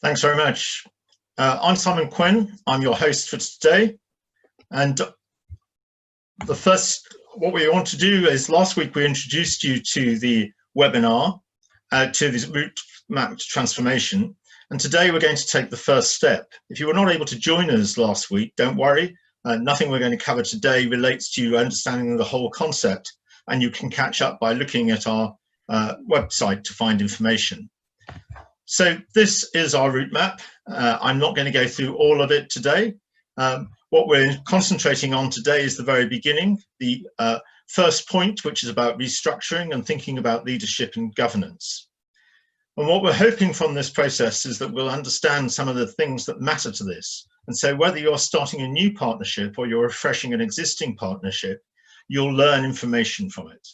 Thanks very much. I'm Simon Quinn. I'm your host for today. And what we want to do is, last week we introduced you to the webinar, to this Routemap transformation. And today we're going to take the first step. If you were not able to join us last week, don't worry. Nothing we're going to cover today relates to you understanding the whole concept. And you can catch up by looking at our website to find information. So this is our Routemap. I'm not going to go through all of it today. What we're concentrating on today is the very beginning, the first point, which is about restructuring and thinking about leadership and governance. And what we're hoping from this process is that we'll understand some of the things that matter to this. And so whether you're starting a new partnership or you're refreshing an existing partnership, you'll learn information from it.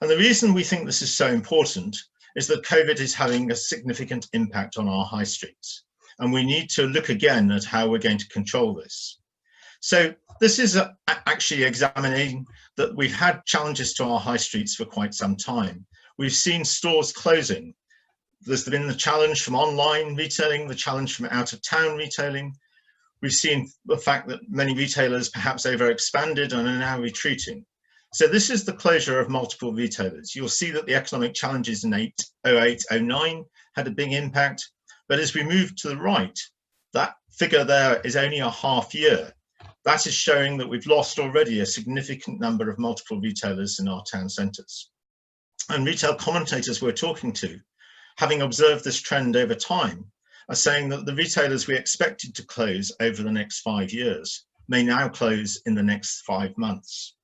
And the reason we think this is so important is that COVID is having a significant impact on our high streets. And we need to look again at how we're going to control this. So this is actually examining that we've had challenges to our high streets for quite some time. We've seen stores closing. There's been the challenge from online retailing, the challenge from out of town retailing. We've seen the fact that many retailers perhaps overexpanded and are now retreating. So this is the closure of multiple retailers. You'll see that the economic challenges in 08-09 had a big impact. But as we move to the right, that figure there is only a half year. That is showing that we've lost already a significant number of multiple retailers in our town centres. And retail commentators we're talking to, having observed this trend over time, are saying that the retailers we expected to close over the next 5 years may now close in the next 5 months.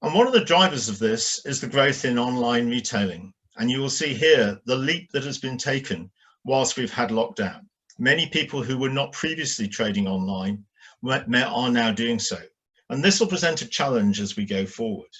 And one of the drivers of this is the growth in online retailing. And you will see here the leap that has been taken whilst we've had lockdown. Many people who were not previously trading online are now doing so. And this will present a challenge as we go forward.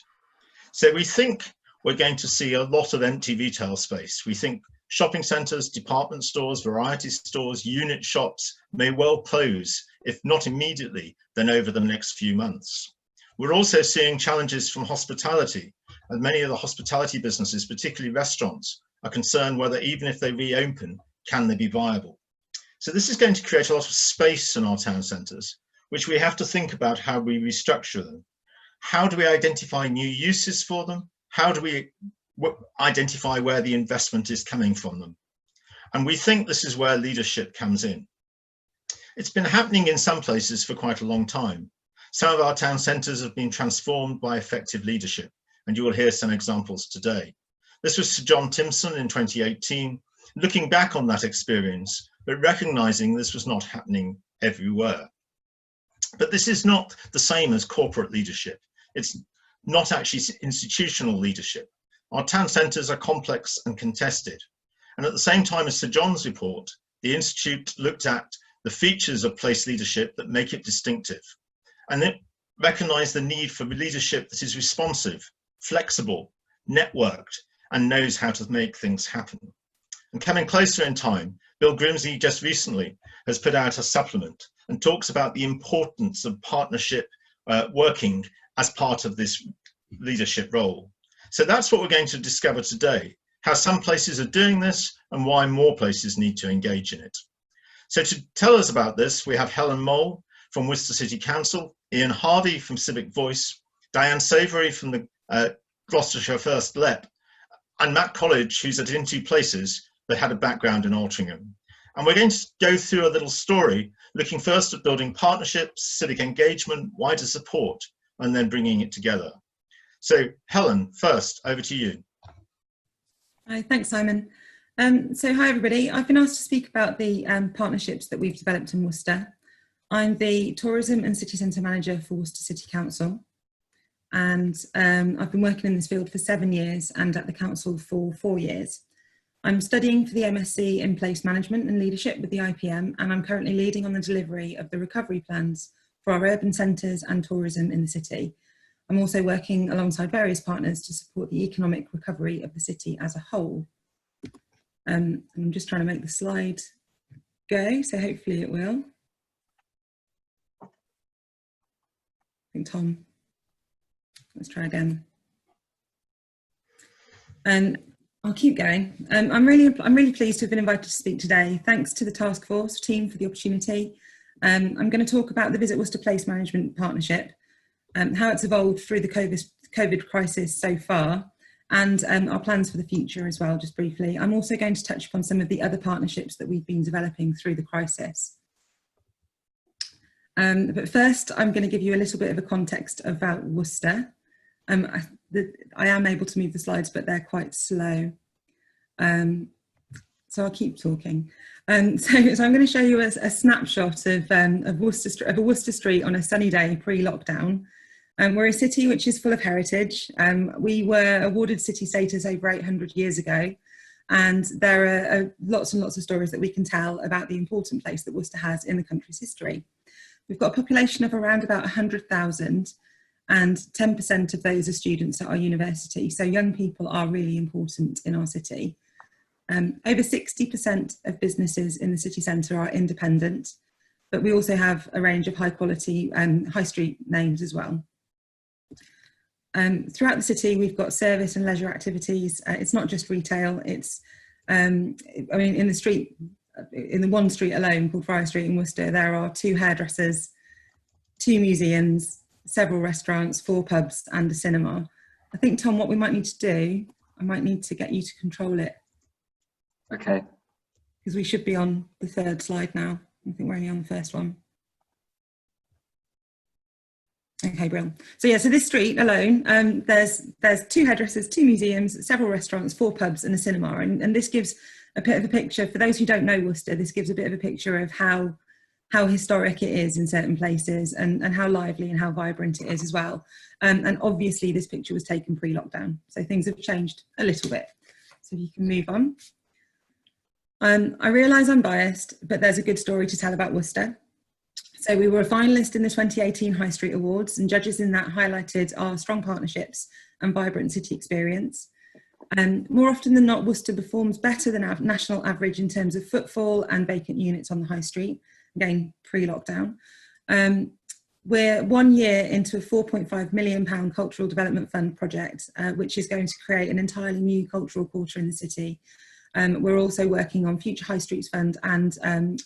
So we think we're going to see a lot of empty retail space. We think shopping centres, department stores, variety stores, unit shops may well close, if not immediately, then over the next few months. We're also seeing challenges from hospitality, and many of the hospitality businesses, particularly restaurants, are concerned whether even if they reopen, can they be viable? So this is going to create a lot of space in our town centres, which we have to think about how we restructure them. How do we identify new uses for them? How do we identify where the investment is coming from them? And we think this is where leadership comes in. It's been happening in some places for quite a long time. Some of our town centres have been transformed by effective leadership, and you will hear some examples today. This was Sir John Timson in 2018, looking back on that experience, but recognising this was not happening everywhere. But this is not the same as corporate leadership. It's not actually institutional leadership. Our town centres are complex and contested. And at the same time as Sir John's report, the Institute looked at the features of place leadership that make it distinctive. And it recognised the need for leadership that is responsive, flexible, networked, and knows how to make things happen. And coming closer in time, Bill Grimsey just recently has put out a supplement and talks about the importance of partnership working as part of this leadership role. So that's what we're going to discover today, how some places are doing this and why more places need to engage in it. So to tell us about this, we have Helen Mole from Worcester City Council, Ian Harvey from Civic Voice, Diane Savory from the Gloucestershire First LEP, and Matt College, who's at In Two Places, but had a background in Altrincham. And we're going to go through a little story, looking first at building partnerships, civic engagement, wider support, and then bringing it together. So Helen, first, over to you. Hi, thanks, Simon. So hi, everybody. I've been asked to speak about the partnerships that we've developed in Worcester. I'm the Tourism and City Centre Manager for Worcester City Council. And I've been working in this field for 7 years and at the council for 4 years. I'm studying for the MSc in Place Management and Leadership with the IPM, and I'm currently leading on the delivery of the recovery plans for our urban centres and tourism in the city. I'm also working alongside various partners to support the economic recovery of the city as a whole. I'm just trying to make the slide go, so hopefully it will. I think Tom, let's try again. I'll keep going. I'm really pleased to have been invited to speak today. Thanks to the task force team for the opportunity. I'm going to talk about the Visit Worcester Place Management Partnership, how it's evolved through the COVID crisis so far, and our plans for the future as well, just briefly. I'm also going to touch upon some of the other partnerships that we've been developing through the crisis. But first, I'm going to give you a little bit of a context about Worcester. I am able to move the slides, but they're quite slow. So I'll keep talking. So I'm going to show you a snapshot of a Worcester Street on a sunny day pre-lockdown. We're a city which is full of heritage. We were awarded city status over 800 years ago, and there are lots and lots of stories that we can tell about the important place that Worcester has in the country's history. We've got a population of around about 100,000, and 10% of those are students at our university. So young people are really important in our city. Over 60% of businesses in the city centre are independent, but we also have a range of high quality high street names as well. Throughout the city, we've got service and leisure activities. It's not just retail. It's, I mean, in the one street alone called Friar Street in Worcester, there are 2 hairdressers, 2 museums, several restaurants, 4 pubs and a cinema. I think, Tom, what we might need to do, I might need to get you to control it. Okay. Because we should be on the 3rd slide now. I think we're only on the 1st one. Okay, brilliant. So yeah, so this street alone, there's 2 hairdressers, 2 museums, several restaurants, 4 pubs and a cinema. And this gives a bit of a picture, for those who don't know Worcester, this gives a bit of a picture of how historic it is in certain places, and how lively and how vibrant it is as well. And obviously this picture was taken pre-lockdown, so things have changed a little bit. So if you can move on. I realise I'm biased, but there's a good story to tell about Worcester. So we were a finalist in the 2018 High Street Awards, and judges in that highlighted our strong partnerships and vibrant city experience. More often than not, Worcester performs better than our national average in terms of footfall and vacant units on the high street, again, pre-lockdown. We're 1 year into a £4.5 million Cultural Development Fund project, which is going to create an entirely new cultural quarter in the city. We're also working on future High Streets Fund and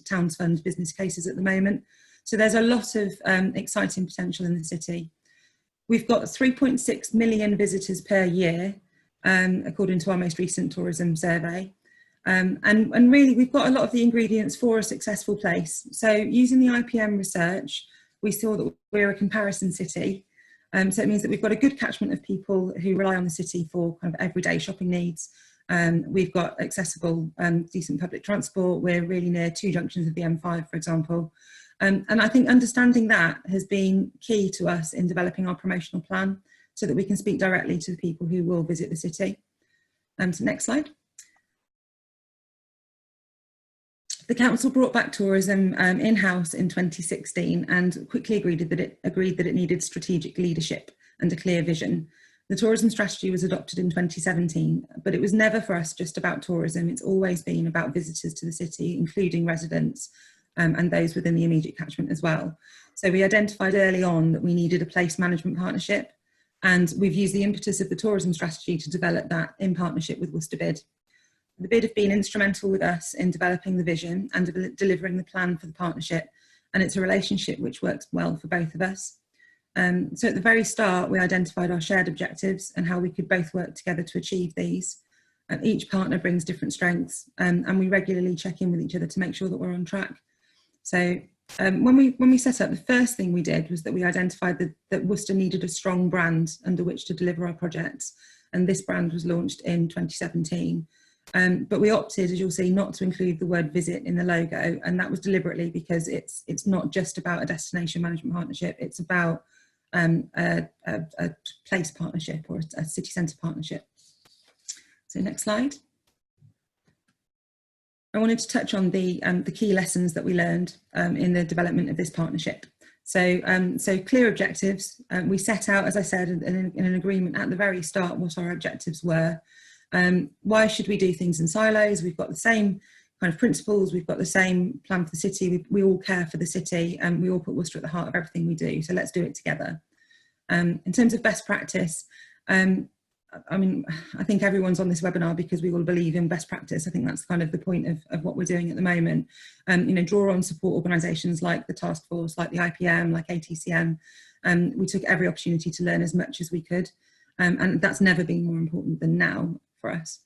Towns Fund business cases at the moment. So there's a lot of exciting potential in the city. We've got 3.6 million visitors per year, according to our most recent tourism survey. And really, we've got a lot of the ingredients for a successful place. So using the IPM research, we saw that we're a comparison city. So it means that we've got a good catchment of people who rely on the city for kind of everyday shopping needs. We've got accessible, decent public transport. We're really near 2 junctions of the M5, for example. And I think understanding that has been key to us in developing our promotional plan, so that we can speak directly to the people who will visit the city. So next slide. The council brought back tourism in-house in 2016 and quickly agreed that it needed strategic leadership and a clear vision. The tourism strategy was adopted in 2017, but it was never for us just about tourism. It's always been about visitors to the city, including residents and those within the immediate catchment as well. So we identified early on that we needed a place management partnership, and we've used the impetus of the tourism strategy to develop that in partnership with Worcester Bid. The Bid have been instrumental with us in developing the vision and delivering the plan for the partnership, and it's a relationship which works well for both of us. So at the very start, we identified our shared objectives and how we could both work together to achieve these. Each partner brings different strengths, and we regularly check in with each other to make sure that we're on track. So when we set up, the first thing we did was that we identified that Worcester needed a strong brand under which to deliver our projects, and this brand was launched in 2017. But we opted, as you'll see, not to include the word visit in the logo, and that was deliberately because it's not just about a destination management partnership, it's about a place partnership or a city centre partnership. So next slide. I wanted to touch on the key lessons that we learned in the development of this partnership. So clear objectives. We set out, as I said, in an agreement at the very start what our objectives were. Why should we do things in silos? We've got the same kind of principles, we've got the same plan for the city, we all care for the city, and we all put Worcester at the heart of everything we do, so let's do it together. In terms of best practice, I mean, I think everyone's on this webinar because we all believe in best practice. I think that's kind of the point of what we're doing at the moment. You know, draw on support organisations like the Task Force, like the IPM, like ATCM. We took every opportunity to learn as much as we could. And that's never been more important than now for us.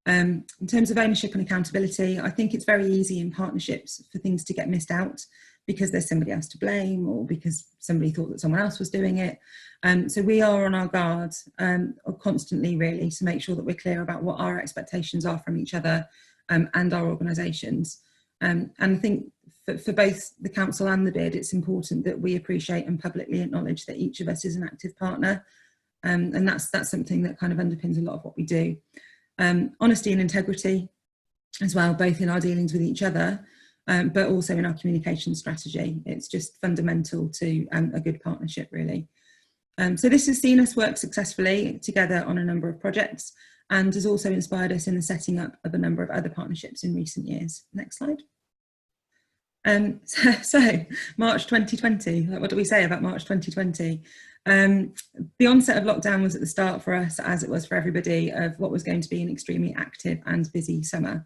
In terms of ownership and accountability, I think it's very easy in partnerships for things to get missed out because there's somebody else to blame or because somebody thought that someone else was doing it. So we are on our guard constantly, really, to make sure that we're clear about what our expectations are from each other and our organisations. And I think for both the council and the bid, it's important that we appreciate and publicly acknowledge that each of us is an active partner. And that's something that kind of underpins a lot of what we do. Honesty and integrity as well, both in our dealings with each other, but also in our communication strategy. It's just fundamental to a good partnership, really. So this has seen us work successfully together on a number of projects and has also inspired us in the setting up of a number of other partnerships in recent years. Next slide. So March 2020, what do we say about March 2020? The onset of lockdown was at the start for us, as it was for everybody, of what was going to be an extremely active and busy summer.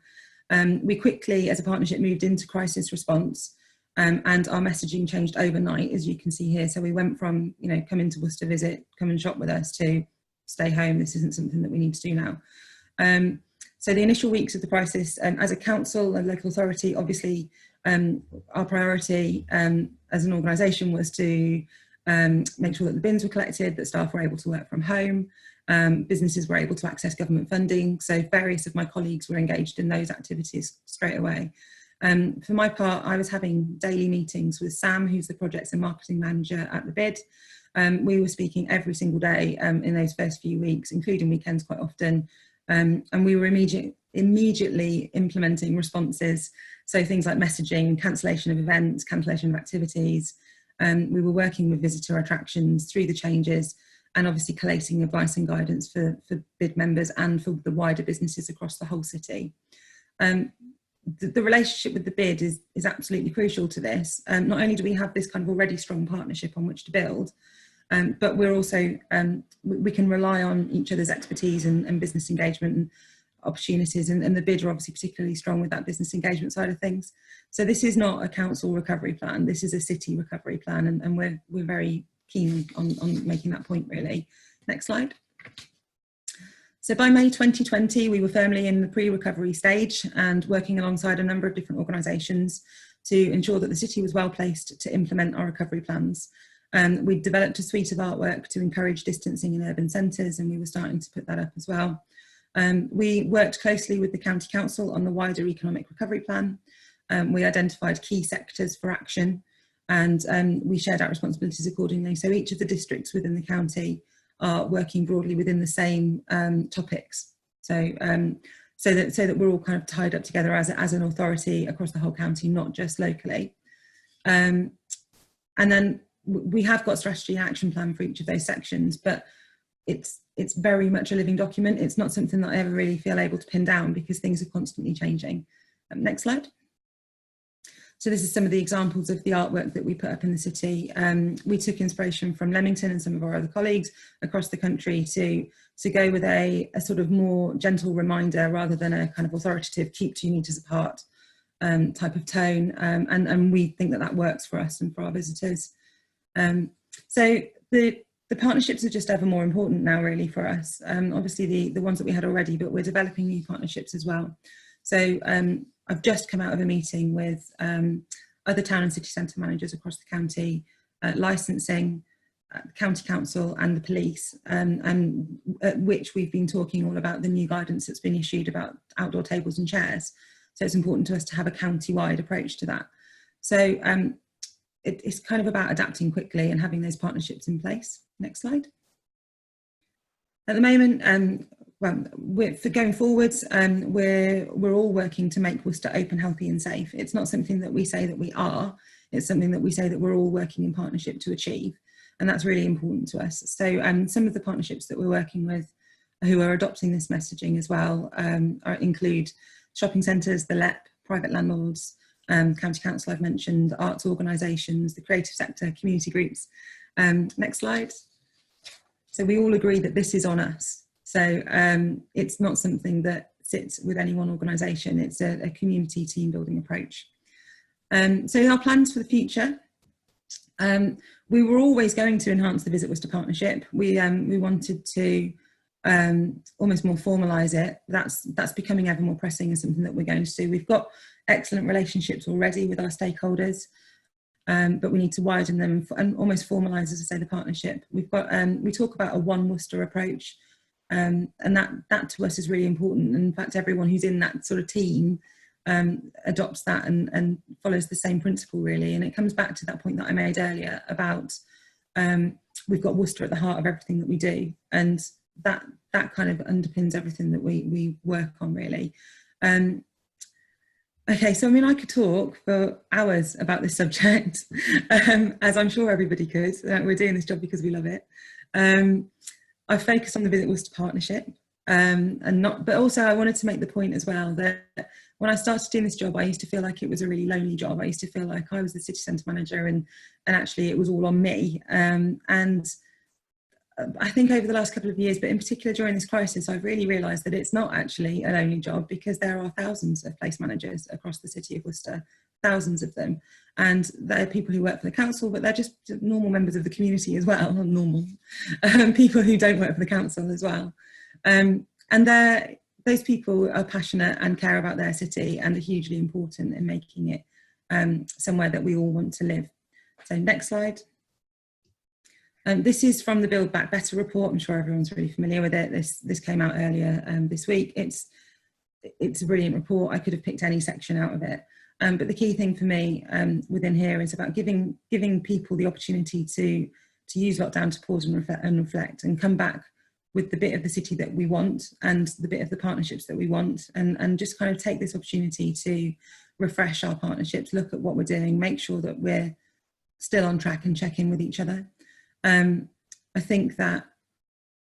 We quickly, as a partnership, moved into crisis response, and our messaging changed overnight, as you can see here. So we went from, you know, come into Worcester visit, come and shop with us, to stay home, this isn't something that we need to do now. So the initial weeks of the crisis, as a council and local authority, obviously our priority as an organisation was to make sure that the bins were collected, that staff were able to work from home, businesses were able to access government funding. So various of my colleagues were engaged in those activities straight away. For my part, I was having daily meetings with Sam, who's the projects and marketing manager at the bid. We were speaking every single day in those first few weeks, including weekends quite often. And we were immediately implementing responses. So things like messaging, cancellation of events, cancellation of activities. We were working with visitor attractions through the changes and obviously collating advice and guidance for bid members and for the wider businesses across the whole city. The relationship with the bid is absolutely crucial to this. Not only do we have this kind of already strong partnership on which to build, but we're also, we can rely on each other's expertise and business engagement and opportunities, and the bid are obviously particularly strong with that business engagement side of things. So this is not a council recovery plan, this is a city recovery plan, and we're very keen on making that point, really. Next slide. So by May 2020, we were firmly in the pre-recovery stage and working alongside a number of different organisations to ensure that the city was well placed to implement our recovery plans. We developed a suite of artwork to encourage distancing in urban centres, and we were starting to put that up as well. We worked closely with the County Council on the wider economic recovery plan. We identified key sectors for action, and we shared out responsibilities accordingly. So each of the districts within the county are working broadly within the same topics. So that we're all kind of tied up together as an authority across the whole county, not just locally. And then we have got strategy and action plan for each of those sections, but it's very much a living document. It's not something that I ever really feel able to pin down because things are constantly changing. Next slide. So this is some of the examples of the artwork that we put up in the city. We took inspiration from Leamington and some of our other colleagues across the country to go with a sort of more gentle reminder rather than a kind of authoritative keep 2 meters apart type of tone. And we think that that works for us and for our visitors. So the partnerships are just ever more important now, really, for us. Obviously the ones that we had already, but we're developing new partnerships as well. So I've just come out of a meeting with other town and city centre managers across the county, licensing, county council and the police, and at which we've been talking all about the new guidance that's been issued about outdoor tables and chairs. So it's important to us to have a county-wide approach to that. So it's kind of about adapting quickly and having those partnerships in place. Next slide. At the moment, for going forwards, we're all working to make Worcester open, healthy and safe. It's not something that we say that we are, it's something that we say that we're all working in partnership to achieve. And that's really important to us. So some of the partnerships that we're working with who are adopting this messaging as well include shopping centres, the LEP, private landlords, County Council I've mentioned, arts organisations, the creative sector, community groups. Next slide. So we all agree that this is on us. So it's not something that sits with any one organisation. It's a community team building approach. So our plans for the future. We were always going to enhance the Visit Worcester partnership. We wanted to almost more formalise it. That's becoming ever more pressing as something that we're going to do. We've got excellent relationships already with our stakeholders, but we need to widen them and almost formalise, as I say, the partnership. We've got we talk about a One Worcester approach, and that to us is really important. And in fact, everyone who's in that sort of team adopts that and follows the same principle, really. And it comes back to that point that I made earlier about we've got Worcester at the heart of everything that we do, and that kind of underpins everything that we work on, really. Okay, so I mean, I could talk for hours about this subject, as I'm sure everybody could. We're doing this job because we love it. I focus on the Visit Worcester partnership, but also I wanted to make the point as well that when I started doing this job, I used to feel like it was a really lonely job. I used to feel like I was the city centre manager and actually it was all on me. And I think over the last couple of years, but in particular during this crisis, I've really realised that it's not actually a lonely job, because there are thousands of place managers across the city of Worcester, thousands of them. And they're people who work for the council, but they're just normal members of the community as well, not normal, people who don't work for the council as well. And those people are passionate and care about their city and are hugely important in making it somewhere that we all want to live. So next slide. This is from the Build Back Better report. I'm sure everyone's really familiar with it. This came out earlier this week. It's a brilliant report. I could have picked any section out of it. But the key thing for me within here is about giving people the opportunity to use lockdown to pause and reflect and come back with the bit of the city that we want and the bit of the partnerships that we want, and just kind of take this opportunity to refresh our partnerships, look at what we're doing, make sure that we're still on track and check in with each other. I think that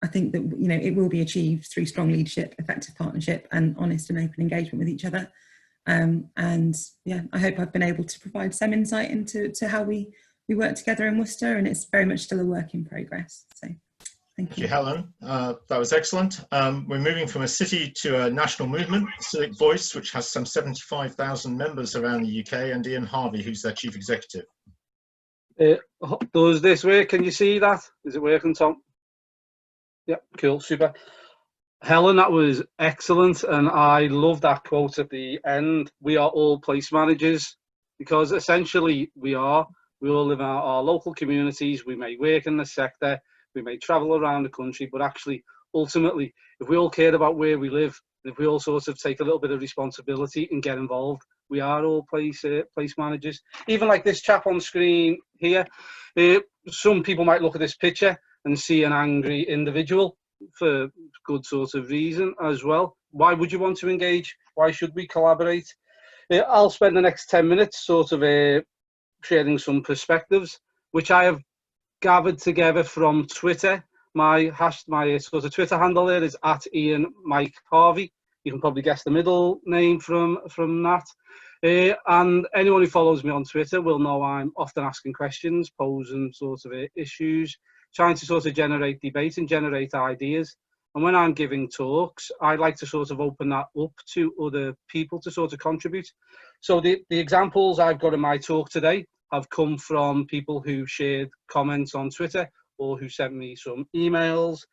you know, it will be achieved through strong leadership, effective partnership, and honest and open engagement with each other. And yeah, I hope I've been able to provide some insight into how we work together in Worcester, and it's very much still a work in progress. So thank you, Helen. That was excellent. We're moving from a city to a national movement, Civic Voice, which has some 75,000 members around the UK, and Ian Harvey, who's their chief executive. Does this work? Can you see that? Is it working, Tom? Yeah, cool, super. Helen, that was excellent, and I love that quote at the end. We are all place managers, because essentially we all live in our local communities. We may work in the sector, we may travel around the country, but actually, ultimately, if we all cared about where we live, if we all sort of take a little bit of responsibility and get involved, we are all place managers. Even like this chap on screen here, some people might look at this picture and see an angry individual for good sort of reason as well. Why would you want to engage? Why should we collaborate? I'll spend the next 10 minutes sort of sharing some perspectives, which I have gathered together from Twitter. My sort of Twitter handle there is @IanMikeHarvey. You can probably guess the middle name from that. And anyone who follows me on Twitter will know I'm often asking questions, posing sort of issues, trying to sort of generate debate and generate ideas. And when I'm giving talks, I like to sort of open that up to other people to sort of contribute. So the examples I've got in my talk today have come from people who shared comments on Twitter or who sent me some emails.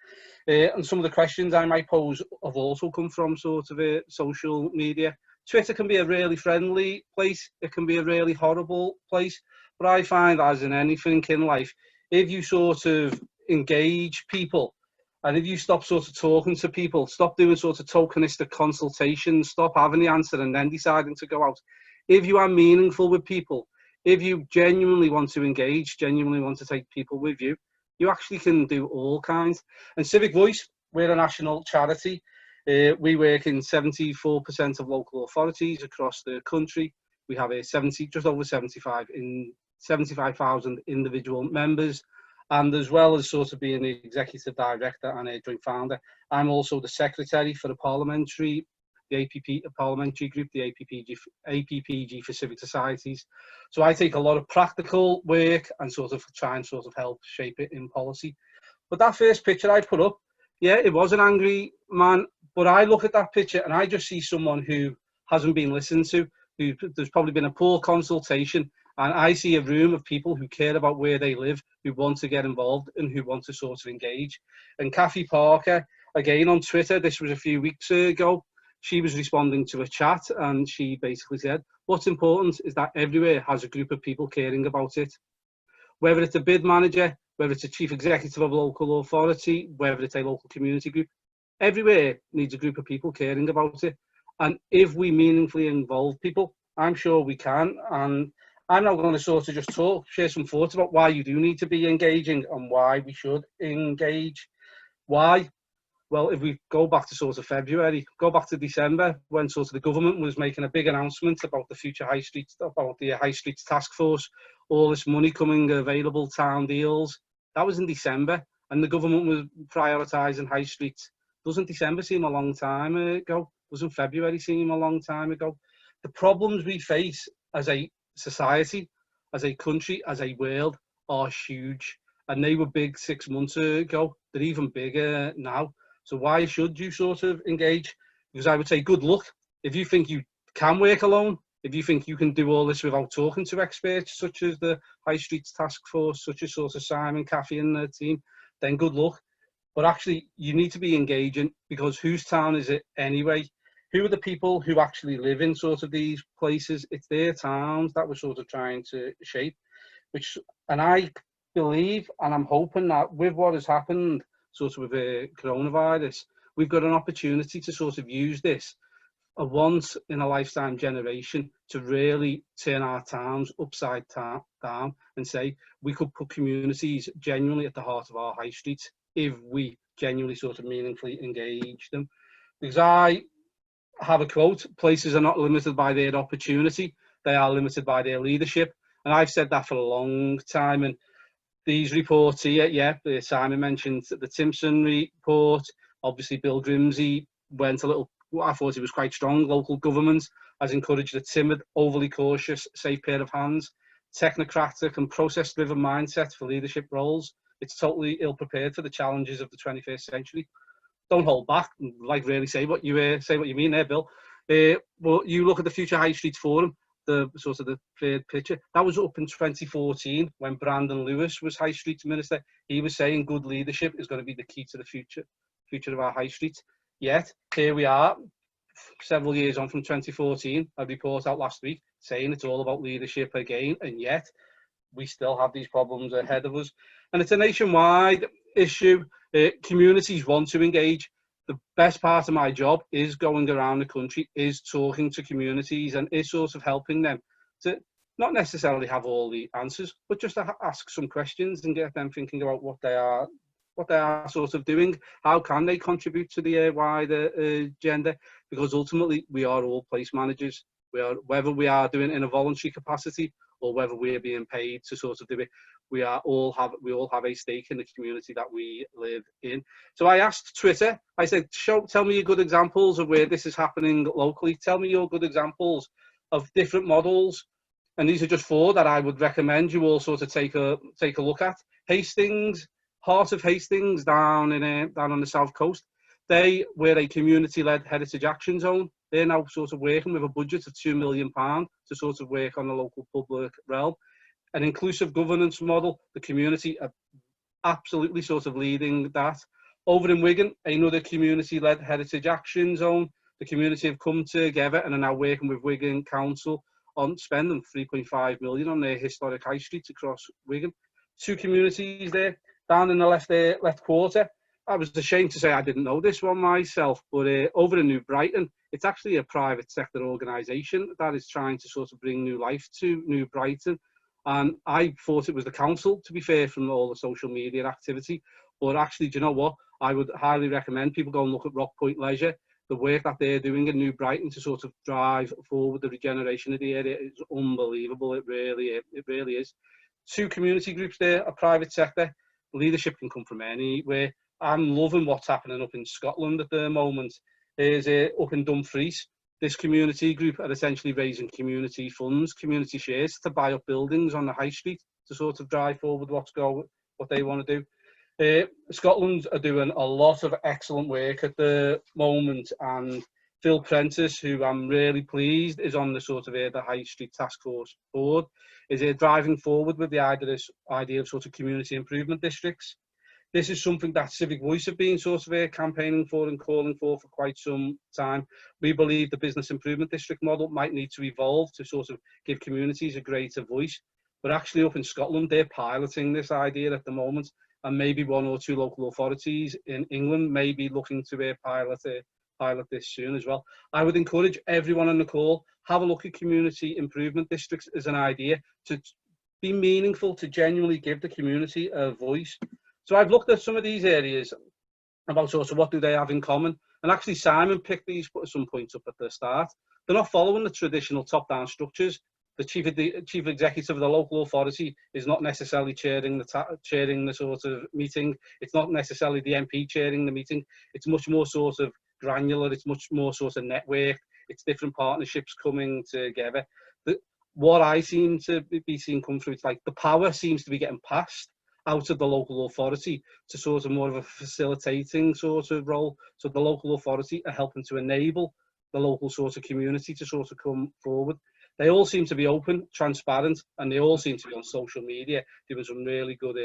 And some of the questions I might pose have also come from sort of social media. Twitter can be a really friendly place. It can be a really horrible place. But I find, as in anything in life, if you sort of engage people, and if you stop sort of talking to people, stop doing sort of tokenistic consultations, stop having the answer and then deciding to go out. If you are meaningful with people, if you genuinely want to engage, genuinely want to take people with you, you actually can do all kinds. And Civic Voice, we're a national charity. We work in 74% of local authorities across the country. We have just over 75,000 individual members. And as well as sort of being the executive director and a joint founder, I'm also the secretary for the parliamentary group, the APPG for Civic Societies. So I take a lot of practical work and sort of try and sort of help shape it in policy. But that first picture I put up, Yeah, it was an angry man, but I look at that picture and I just see someone who hasn't been listened to, who there's probably been a poor consultation, and I see a room of people who care about where they live, who want to get involved and who want to sort of engage. And Kathy Parker, again on Twitter, this was a few weeks ago, she was responding to a chat and she basically said, what's important is that everywhere has a group of people caring about it. Whether it's a bid manager, whether it's a chief executive of a local authority, whether it's a local community group, everywhere needs a group of people caring about it. And if we meaningfully involve people, I'm sure we can. And I'm now going to sort of just share some thoughts about why you do need to be engaging and why we should engage. Why? Well, if we go back to sort of February, go back to December, when sort of the government was making a big announcement about the future high streets, about the high streets task force, all this money coming available, town deals. That was in December, and the government was prioritising high streets. Doesn't December seem a long time ago? Doesn't February seem a long time ago? The problems we face as a society, as a country, as a world are huge, and they were big 6 months ago. They're even bigger now. So why should you sort of engage? Because I would say good luck. If you think you can work alone, if you think you can do all this without talking to experts such as the High Streets Task Force, such as sort of Simon, Kathy and their team, then good luck. But actually, you need to be engaging, because whose town is it anyway? Who are the people who actually live in sort of these places? It's their towns that we're sort of trying to shape. And I believe, and I'm hoping that with what has happened, sort of with the coronavirus, we've got an opportunity to sort of use this, a once in a lifetime generation, to really turn our towns upside down and say we could put communities genuinely at the heart of our high streets if we genuinely sort of meaningfully engage them. Because I have a quote, places are not limited by their opportunity, they are limited by their leadership. And I've said that for a long time. And these reports here, yeah, Simon mentioned the Timpson report. Obviously, Bill Grimsey went a little, I thought he was quite strong. Local government has encouraged a timid, overly cautious, safe pair of hands, technocratic and process-driven mindset for leadership roles. It's totally ill-prepared for the challenges of the 21st century. Don't hold back, like really say what you mean there, Bill. Well, you look at the Future High Streets Forum, the sort of the third picture, that was up in 2014 when Brandon Lewis was High Streets Minister. He was saying good leadership is going to be the key to the future of our high streets. Yet, here we are, several years on from 2014, a report out last week saying it's all about leadership again, and yet we still have these problems ahead of us. And it's a nationwide issue. Communities want to engage. The best part of my job is going around the country, is talking to communities and is sort of helping them to not necessarily have all the answers, but just to ask some questions and get them thinking about what they are sort of doing. How can they contribute to the wider agenda? Because ultimately we are all place managers. Whether we are doing it in a voluntary capacity or whether we're being paid to sort of do it, we all have a stake in the community that we live in. So I asked Twitter, I said, tell me your good examples of where this is happening locally. Tell me your good examples of different models. And these are just 4 that I would recommend you all sort of take a look at. Hastings, Heart of Hastings down on the south coast. They were a community-led heritage action zone. They're now sort of working with a budget of £2 million to sort of work on the local public realm. An inclusive governance model, the community are absolutely sort of leading that. Over in Wigan, another community-led heritage action zone. The community have come together and are now working with Wigan Council on spending £3.5 million on their historic high streets across Wigan. 2 communities there. Down in the left quarter, I was ashamed to say I didn't know this one myself, but over in New Brighton, it's actually a private sector organisation that is trying to sort of bring new life to New Brighton. And I thought it was the council, to be fair, from all the social media activity. But actually, do you know what? I would highly recommend people go and look at Rock Point Leisure. The work that they're doing in New Brighton to sort of drive forward the regeneration of the area is unbelievable. It really is. 2 community groups there, a private sector. Leadership can come from anywhere. I'm loving what's happening up in Scotland at the moment. There's up in Dumfries. This community group are essentially raising community funds, community shares to buy up buildings on the high street to sort of drive forward what they want to do. Scotland are doing a lot of excellent work at the moment, and Phil Prentice, who I'm really pleased is on the sort of the High Street Task Force board, is driving forward with the idea of sort of community improvement districts. This is something that Civic Voice have been sort of campaigning for and calling for quite some time. We believe the business improvement district model might need to evolve to sort of give communities a greater voice. But actually up in Scotland, they're piloting this idea at the moment, and maybe 1 or 2 local authorities in England may be looking to pilot this soon as well. I would encourage everyone on the call, have a look at community improvement districts as an idea to be meaningful, to genuinely give the community a voice. So I've looked at some of these areas about sort of what do they have in common. And actually Simon picked these, put some points up at the start. They're not following the traditional top-down structures. The chief executive of the local authority is not necessarily chairing the sort of meeting. It's not necessarily the MP chairing the meeting. It's much more sort of granular. It's much more sort of network. It's different partnerships coming together. What I seem to be seeing come through, it's like the power seems to be getting passed out of the local authority to sort of more of a facilitating sort of role. So the local authority are helping to enable the local sort of community to sort of come forward. They all seem to be open, transparent, and they all seem to be on social media doing some really good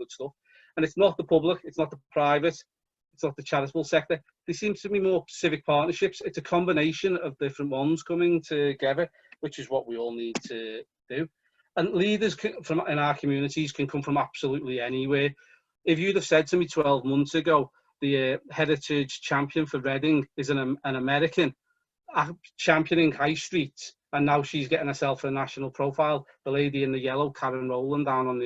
stuff. And it's not the public, it's not the private, it's not the charitable sector. There seems to be more civic partnerships. It's a combination of different ones coming together, which is what we all need to do. And leaders in our communities can come from absolutely anywhere. If you'd have said to me 12 months ago, the heritage champion for Reading is an American championing High Street, and now she's getting herself a national profile, the lady in the yellow, Karen Rowland, down on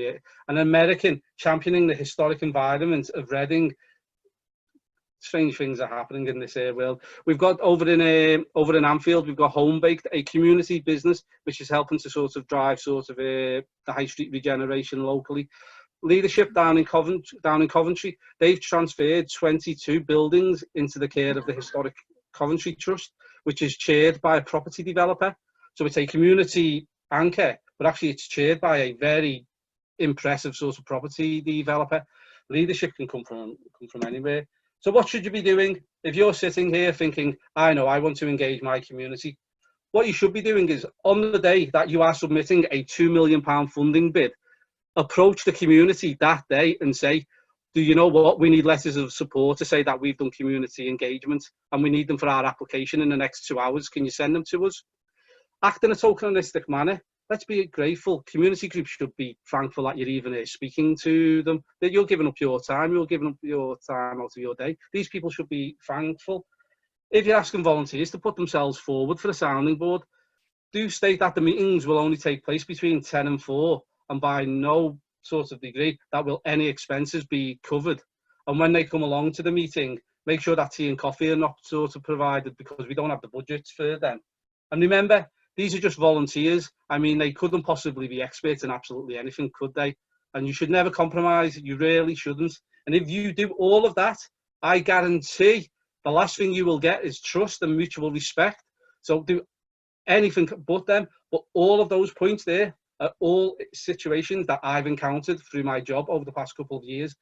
an American championing the historic environment of Reading. Strange things are happening in this world. We've got over in Anfield, we've got Home Baked, a community business which is helping to sort of drive sort of the high street regeneration locally. Leadership down in Coventry, they've transferred 22 buildings into the care of the Historic Coventry Trust, which is chaired by a property developer. So it's a community anchor, but actually it's chaired by a very impressive sort of property developer. Leadership can come from anywhere. So what should you be doing if you're sitting here thinking, I know I want to engage my community? What you should be doing is, on the day that you are submitting a £2 million funding bid, approach the community that day and say, do you know what? We need letters of support to say that we've done community engagement and we need them for our application in the next 2 hours. Can you send them to us? Act in a tokenistic manner. Let's be grateful. Community groups should be thankful that you're even speaking to them, that you're giving up your time, you're giving up your time out of your day. These people should be thankful. If you're asking volunteers to put themselves forward for a sounding board, do state that the meetings will only take place between 10 and 4, and by no sort of degree that will any expenses be covered. And when they come along to the meeting, make sure that tea and coffee are not sort of provided, because we don't have the budgets for them. And remember, these are just volunteers. I mean, they couldn't possibly be experts in absolutely anything, could they? And you should never compromise. You really shouldn't. And if you do all of that, I guarantee the last thing you will get is trust and mutual respect. So do anything but them. But all of those points there are all situations that I've encountered through my job over the past couple of years.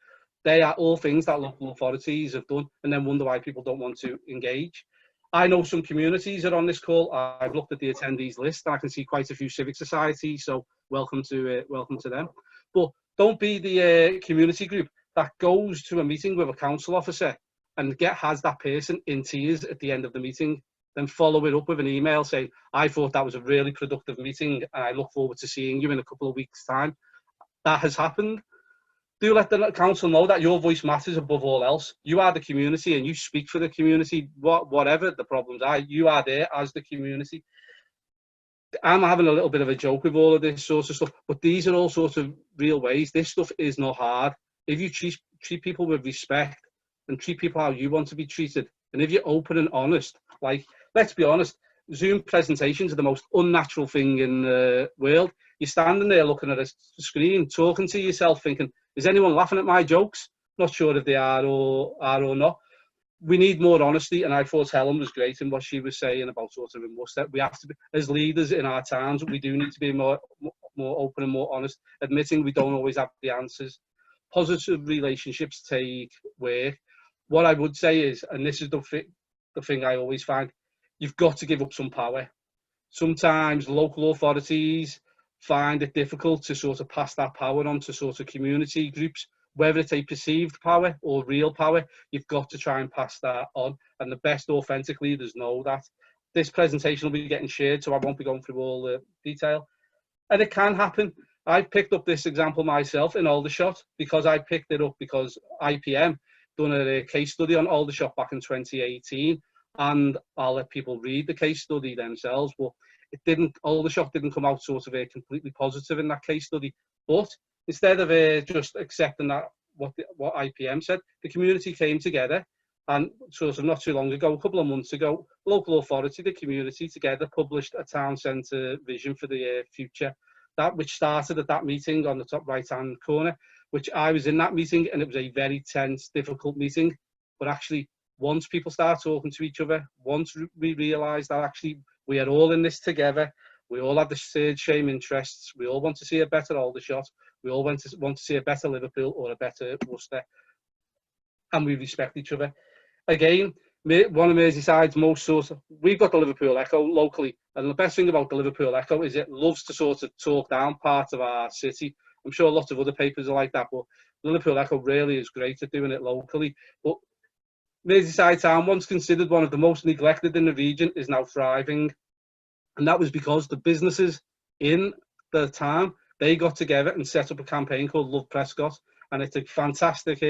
They are all things that local authorities have done and then wonder why people don't want to engage. I know some communities are on this call. I've looked at the attendees list and I can see quite a few civic societies, so welcome to them. But don't be the community group that goes to a meeting with a council officer and has that person in tears at the end of the meeting, then follow it up with an email saying, I thought that was a really productive meeting and I look forward to seeing you in a couple of weeks' time. That has happened. Do let the council know that your voice matters above all else. You are the community and you speak for the community, whatever the problems are, you are there as the community. I'm having a little bit of a joke with all of this sort of stuff, but these are all sorts of real ways. This stuff is not hard. If you treat people with respect and treat people how you want to be treated, and if you're open and honest, like, let's be honest, Zoom presentations are the most unnatural thing in the world. You're standing there looking at a screen, talking to yourself, thinking, is anyone laughing at my jokes? Not sure if they are or not. We need more honesty, and I thought Helen was great in what she was saying about sort of in Worcester. We have to be, as leaders in our towns, we do need to be more open and more honest, admitting we don't always have the answers. positive relationships take work. What I would say is, and this is the thing I always find, you've got to give up some power. Sometimes local authorities find it difficult to sort of pass that power on to sort of community groups, whether it's a perceived power or real power. You've got to try and pass that on, and the best authentic leaders know that. This presentation will be getting shared, so I won't be going through all the detail. And it can happen. I picked up this example myself in Aldershot because I picked it up because IPM done a case study on Aldershot back in 2018, and I'll let people read the case study themselves. But Aldershot didn't come out sort of completely positive in that case study. But instead of just accepting that what IPM said, the community came together, and sort of not too long ago, a couple of months ago, local authority, the community together published a town centre vision for the future, which started at that meeting on the top right hand corner, which I was in that meeting, and it was a very tense, difficult meeting. But actually, once people start talking to each other, once we realise that actually we are all in this together, we all have the same interests, we all want to see a better Aldershot, we all want to see a better Liverpool or a better Worcester, and we respect each other. Again, one of Merseyside's most we've got the Liverpool Echo locally, and the best thing about the Liverpool Echo is it loves to sort of talk down parts of our city. I'm sure lots of other papers are like that, but the Liverpool Echo really is great at doing it locally. But Merseyside Town, once considered one of the most neglected in the region, is now thriving, and that was because the businesses in the town, they got together and set up a campaign called Love Prescott, and it's a fantastic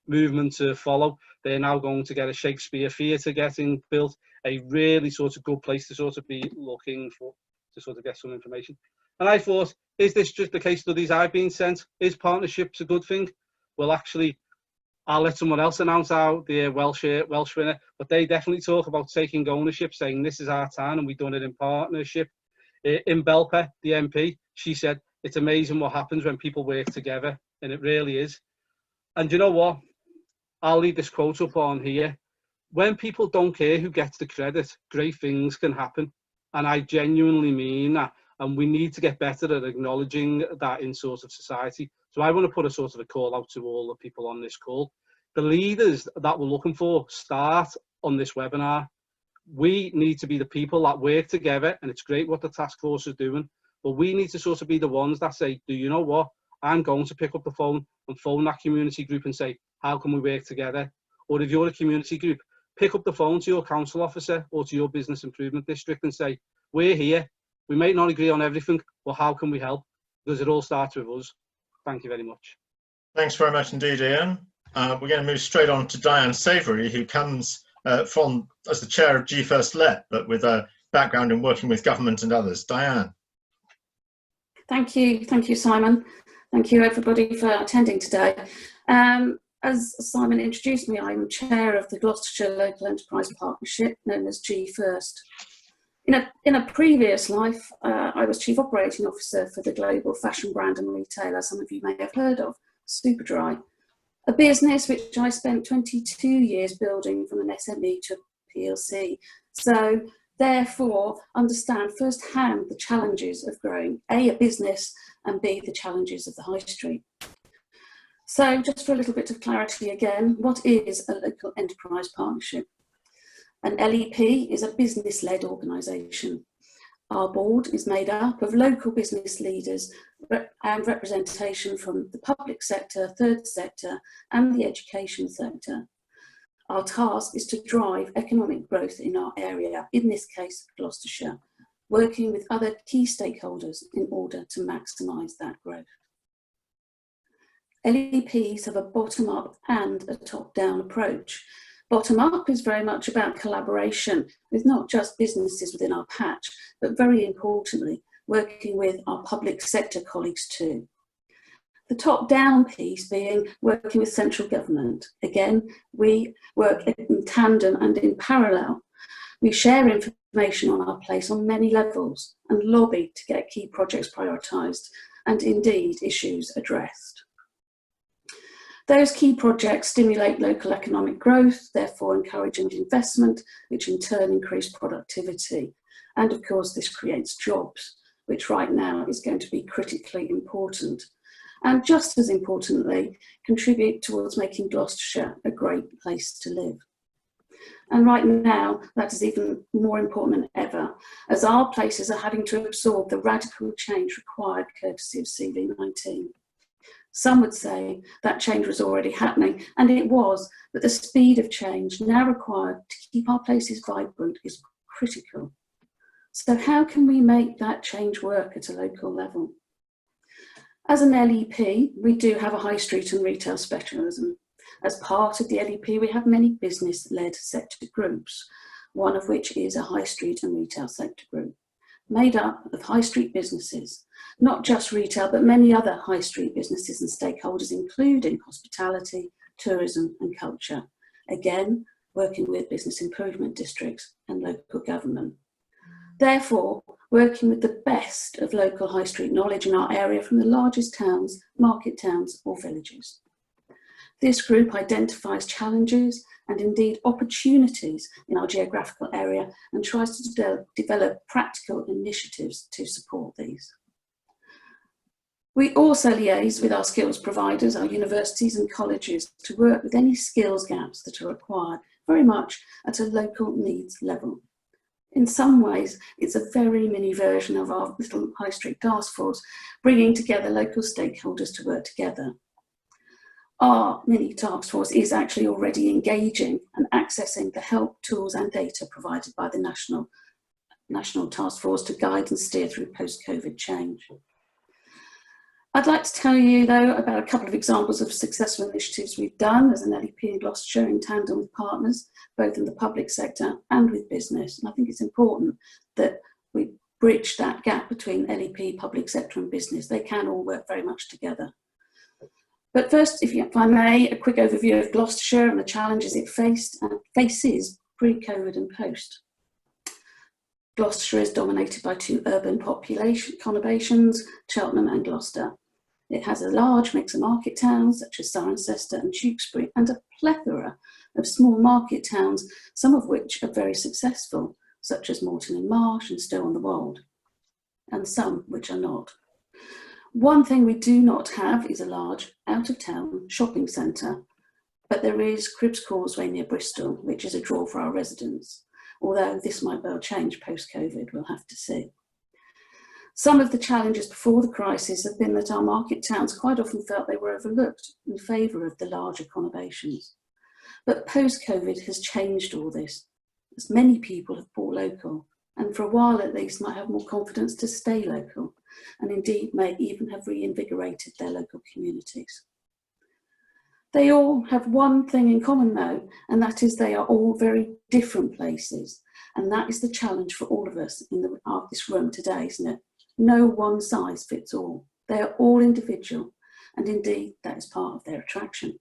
movement to follow. They're now going to get a Shakespeare Theatre getting built, a really sort of good place to sort of be looking for, to sort of get some information. And I thought, is this just the case studies I've been sent? Is partnerships a good thing? Well, actually, I'll let someone else announce out the Welsh winner, but they definitely talk about taking ownership, saying this is our town and we've done it in partnership. In Belper, the MP, she said, it's amazing what happens when people work together, and it really is. And you know what? I'll leave this quote up on here. When people don't care who gets the credit, great things can happen. And I genuinely mean that. And we need to get better at acknowledging that in sort of society. So I want to put a sort of a call out to all the people on this call. The leaders that we're looking for start on this webinar. We need to be the people that work together, and it's great what the task force is doing, but we need to sort of be the ones that say, do you know what? I'm going to pick up the phone and phone that community group and say, how can we work together? Or if you're a community group, pick up the phone to your council officer or to your business improvement district and say, we're here. We may not agree on everything, but how can we help? Because it all starts with us. Thank you very much. Thanks very much indeed, Ian. We're going to move straight on to Diane Savoury, who comes from as the chair of G First Let, but with a background in working with government and others. Diane. Thank you, Simon. Thank you, everybody, for attending today. As Simon introduced me, I'm chair of the Gloucestershire Local Enterprise Partnership, known as G First. In a previous life, I was Chief Operating Officer for the global fashion brand and retailer some of you may have heard of, Superdry, a business which I spent 22 years building from an SME to a PLC. So therefore, understand firsthand the challenges of growing A, a business, and B, the challenges of the high street. So just for a little bit of clarity again, what is a local enterprise partnership? An LEP is a business-led organisation. Our board is made up of local business leaders and representation from the public sector, third sector, and the education sector. Our task is to drive economic growth in our area, in this case, Gloucestershire, working with other key stakeholders in order to maximise that growth. LEPs have a bottom-up and a top-down approach. Bottom-up is very much about collaboration with not just businesses within our patch, but very importantly, working with our public sector colleagues too. The top-down piece being working with central government. Again, we work in tandem and in parallel. We share information on our place on many levels and lobby to get key projects prioritised and indeed issues addressed. Those key projects stimulate local economic growth, therefore encouraging investment, which in turn increase productivity. And of course, this creates jobs, which right now is going to be critically important. and just as importantly, contribute towards making Gloucestershire a great place to live. And right now, that is even more important than ever, as our places are having to absorb the radical change required courtesy of CV19. Some would say that change was already happening, and it was, but the speed of change now required to keep our places vibrant is critical. So how can we make that change work at a local level? As an LEP, we do have a high street and retail specialism. As part of the LEP, we have many business-led sector groups, one of which is a high street and retail sector group, made up of high street businesses, not just retail, but many other high street businesses and stakeholders, including hospitality, tourism and culture. Again, working with business improvement districts and local government. Therefore, working with the best of local high street knowledge in our area from the largest towns, market towns or villages. This group identifies challenges and indeed opportunities in our geographical area and tries to develop practical initiatives to support these. We also liaise with our skills providers, our universities and colleges, to work with any skills gaps that are required, very much at a local needs level. In some ways, it's a very mini version of our little high street task force, bringing together local stakeholders to work together. Our mini task force is actually already engaging and accessing the help, tools and data provided by the National Task Force to guide and steer through post-COVID change. I'd like to tell you, though, about a couple of examples of successful initiatives we've done as an LEP in Gloucestershire in tandem with partners, both in the public sector and with business. And I think it's important that we bridge that gap between LEP, public sector and business. They can all work very much together. But first, if I may, a quick overview of Gloucestershire and the challenges it faced and faces pre-COVID and post. Gloucestershire is dominated by two urban population conurbations, Cheltenham and Gloucester. It has a large mix of market towns such as Cirencester and Tewkesbury and a plethora of small market towns, some of which are very successful, such as Moreton in Marsh and Stow-on-the-Wold, and some which are not. One thing we do not have is a large out-of-town shopping centre, but there is Cribbs Causeway near Bristol, which is a draw for our residents, although this might well change post-COVID, we'll have to see. Some of the challenges before the crisis have been that our market towns quite often felt they were overlooked in favour of the larger conurbations. But post-COVID has changed all this, as many people have bought local, and for a while at least might have more confidence to stay local, and indeed may even have reinvigorated their local communities. They all have one thing in common though, and that is they are all very different places. And that is the challenge for all of us in this room today, isn't it? No one size fits all. They are all individual, and indeed that is part of their attraction.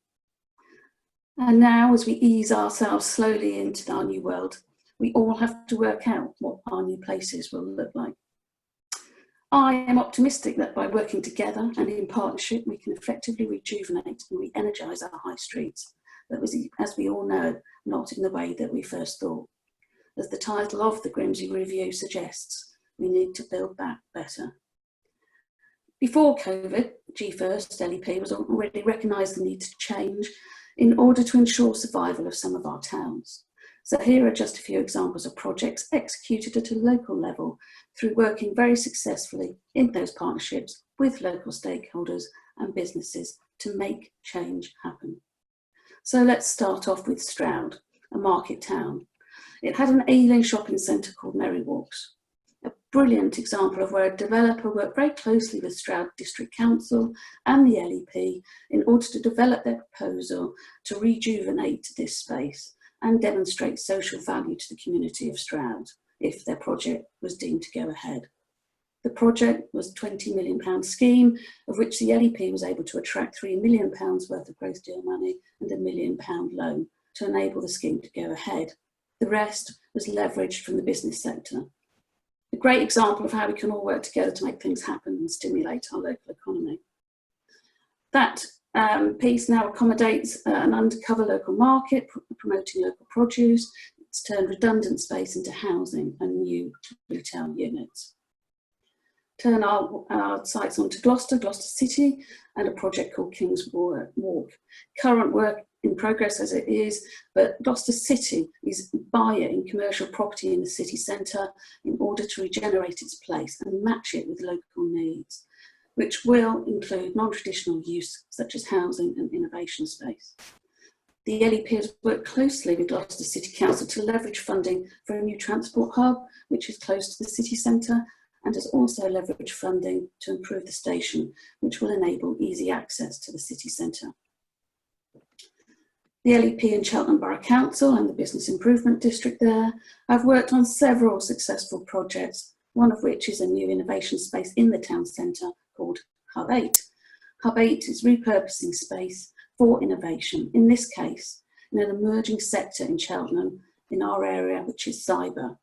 And now, as we ease ourselves slowly into our new world, we all have to work out what our new places will look like. I am optimistic that by working together and in partnership, we can effectively rejuvenate and re-energise our high streets, that was, as we all know, not in the way that we first thought. As the title of the Grimsby Review suggests, we need to build back better. Before COVID, G1st LEP was already recognised the need to change in order to ensure survival of some of our towns. So here are just a few examples of projects executed at a local level through working very successfully in those partnerships with local stakeholders and businesses to make change happen. So let's start off with Stroud, a market town. It had an Ealing shopping centre called Merry Walks, a brilliant example of where a developer worked very closely with Stroud District Council and the LEP in order to develop their proposal to rejuvenate this space and demonstrate social value to the community of Stroud if their project was deemed to go ahead. The project was a £20 million scheme, of which the LEP was able to attract £3 million worth of growth deal money and £1 million loan to enable the scheme to go ahead. The rest was leveraged from the business sector. A great example of how we can all work together to make things happen and stimulate our local economy. That piece now accommodates an undercover local market, promoting local produce. It's turned redundant space into housing and new retail units. turn our sights onto Gloucester City, and a project called King's Walk. Current work in progress as it is, but Gloucester City is buying commercial property in the city centre in order to regenerate its place and match it with local needs, which will include non-traditional use such as housing and innovation space. The LEP has worked closely with Gloucester City Council to leverage funding for a new transport hub, which is close to the city centre, and has also leveraged funding to improve the station, which will enable easy access to the city centre. The LEP and Cheltenham Borough Council and the Business Improvement District there have worked on several successful projects, one of which is a new innovation space in the town centre called Hub 8. Hub 8 is repurposing space for innovation, in this case, in an emerging sector in Cheltenham, in our area, which is cyber.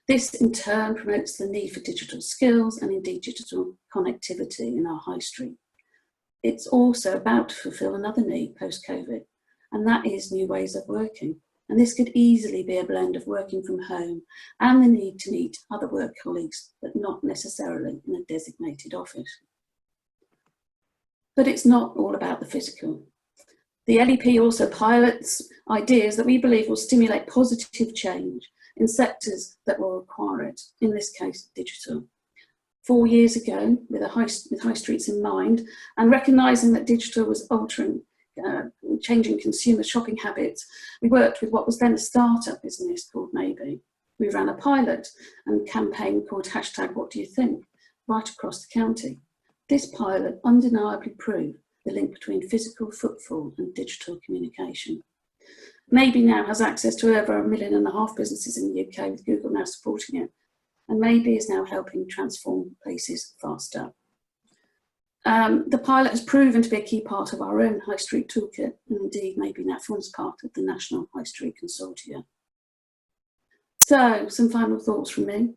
This in turn promotes the need for digital skills and indeed digital connectivity in our high street. It's also about to fulfil another need post-COVID, and that is new ways of working. And this could easily be a blend of working from home and the need to meet other work colleagues, but not necessarily in a designated office. But it's not all about the physical. The LEP also pilots ideas that we believe will stimulate positive change in sectors that will require it, in this case, digital. 4 years ago, with high streets in mind, and recognising that digital was changing consumer shopping habits, we worked with what was then a startup business called Maybe. We ran a pilot and campaign called #WhatDoYouThink right across the county. This pilot undeniably proved the link between physical footfall and digital communication. Maybe now has access to over 1.5 million businesses in the UK, with Google now supporting it, and Maybe is now helping transform places faster. The pilot has proven to be a key part of our own High Street Toolkit, and indeed Maybe now forms part of the National High Street Consortia. So, some final thoughts from me.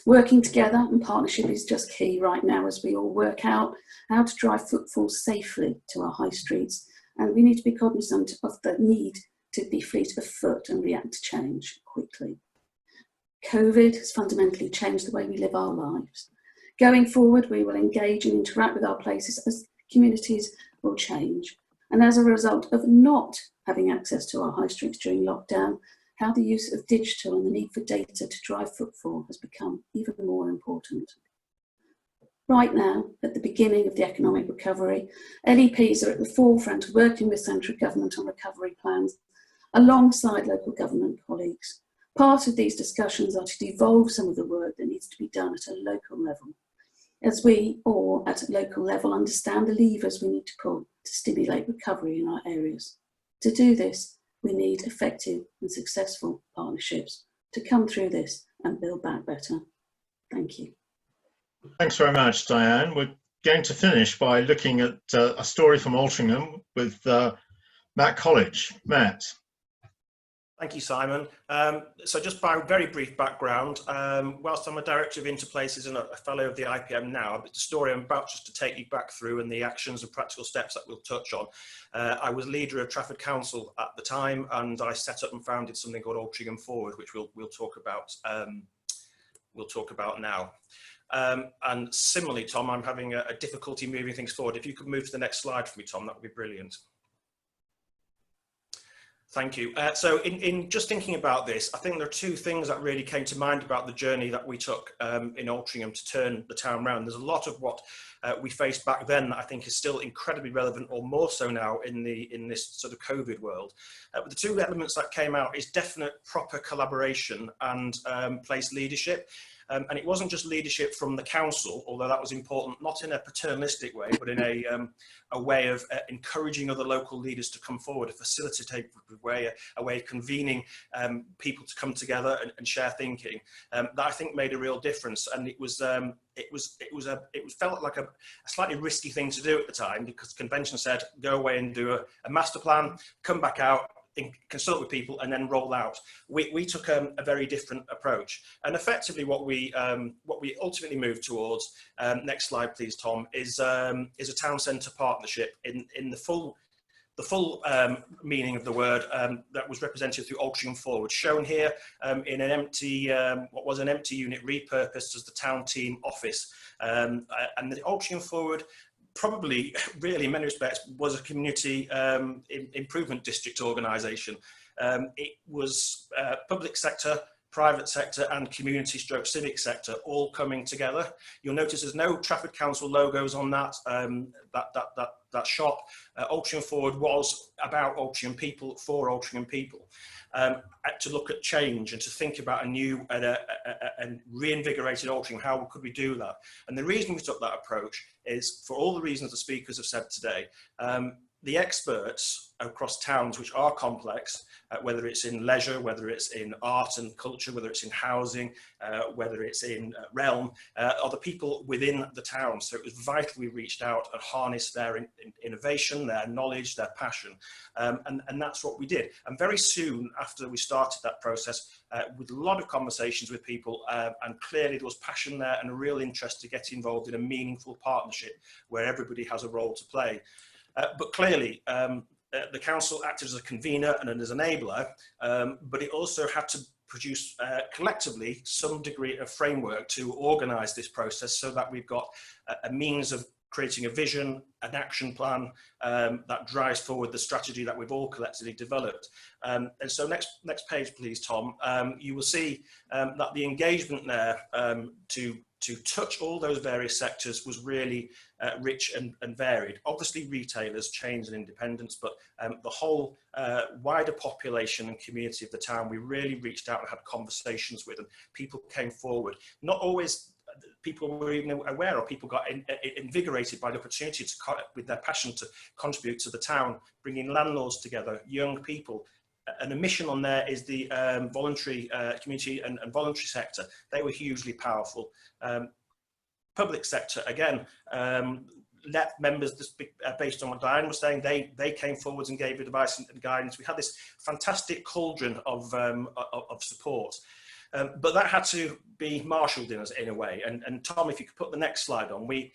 Working together and partnership is just key right now as we all work out how to drive footfall safely to our high streets, and we need to be cognizant of the need to be fleet of foot and react to change quickly. COVID has fundamentally changed the way we live our lives. Going forward, we will engage and interact with our places as communities will change. And as a result of not having access to our high streets during lockdown, how the use of digital and the need for data to drive footfall has become even more important. Right now, at the beginning of the economic recovery, LEPs are at the forefront of working with central government on recovery plans alongside local government colleagues. Part of these discussions are to devolve some of the work that needs to be done at a local level, as we all at a local level understand the levers we need to pull to stimulate recovery in our areas. To do this, we need effective and successful partnerships to come through this and build back better. Thank you. Thanks very much, Diane. We're going to finish by looking at a story from Altrincham with Matt College. Matt. Thank you, Simon. So just by very brief background, whilst I'm a Director of Interplaces and a Fellow of the IPM now, the story I'm about just to take you back through and the actions and practical steps that we'll touch on. I was leader of Trafford Council at the time, and I set up and founded something called Altrincham Forward, which we'll talk about now. And similarly, Tom, I'm having a difficulty moving things forward. If you could move to the next slide for me, Tom, that would be brilliant. Thank you. So in just thinking about this, I think there are two things that really came to mind about the journey that we took in Altrincham to turn the town around. There's a lot of what we faced back then that I think is still incredibly relevant, or more so now in this sort of COVID world. But the two elements that came out is definite proper collaboration and place leadership. And it wasn't just leadership from the council, although that was important, not in a paternalistic way, but in a way of encouraging other local leaders to come forward, a facilitative way, a way of convening people to come together and share thinking. That I think made a real difference, and it felt like a slightly risky thing to do at the time, because convention said go away and do a master plan, come back out, consult with people, and then roll out. We took a very different approach, and effectively what we ultimately moved towards, next slide please Tom, is a town centre partnership in the full the full meaning of the word that was represented through Altrincham Forward, shown here in an empty, what was an empty unit repurposed as the town team office. And the Altrincham Forward probably, really in many respects, was a community improvement district organisation. It was public sector, private sector and community stroke civic sector all coming together. You'll notice there's no Trafford Council logos on that that shop. Altrincham Forward was about Altrincham people, for Altrincham people. To look at change and to think about a new and reinvigorated Altrincham, how could we do that? And the reason we took that approach is for all the reasons the speakers have said today. The experts across towns which are complex, whether it's in leisure, whether it's in art and culture, whether it's in housing, whether it's in realm, are the people within the town. So it was vital we reached out and harnessed their innovation, their knowledge, their passion. And that's what we did. And very soon after we started that process, with a lot of conversations with people, and clearly there was passion there and a real interest to get involved in a meaningful partnership where everybody has a role to play. But clearly, the council acted as a convener and as an enabler, but it also had to produce collectively some degree of framework to organise this process so that we've got a means of creating a vision, an action plan that drives forward the strategy that we've all collectively developed. And so next page, please, Tom. You will see that the engagement there to touch all those various sectors was really rich and varied. Obviously retailers, chains and independents, but the whole wider population and community of the town, we really reached out and had conversations with, and people came forward. Not always people were even aware, or people got invigorated by the opportunity to, with their passion, to contribute to the town, bringing landlords together, young people. And a mission on there is the voluntary community and voluntary sector. They were hugely powerful. Public sector, again, let members, based on what Diane was saying, they came forwards and gave advice and guidance. We had this fantastic cauldron of support. But that had to be marshalled in a way. And Tom, if you could put the next slide on, we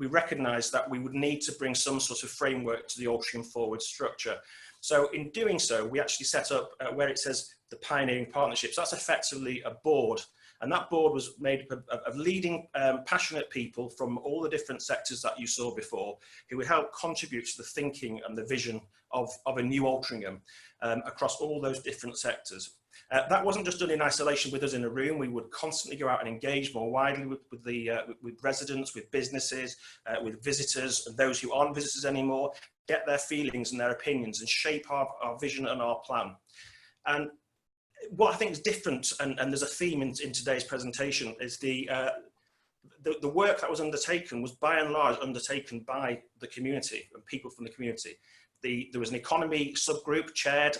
recognised that we would need to bring some sort of framework to the Altrincham Forward structure. So in doing so, we actually set up where it says the Pioneering Partnerships. That's effectively a board. And that board was made up of leading passionate people from all the different sectors that you saw before, who would help contribute to the thinking and the vision of a new Altrincham across all those different sectors. That wasn't just done in isolation with us in a room. We would constantly go out and engage more widely with residents, with businesses, with visitors, and those who aren't visitors anymore, get their feelings and their opinions and shape our vision and our plan. And what I think is different, and there's a theme in today's presentation, is the work that was undertaken was by and large undertaken by the community and people from the community. There was an economy subgroup chaired,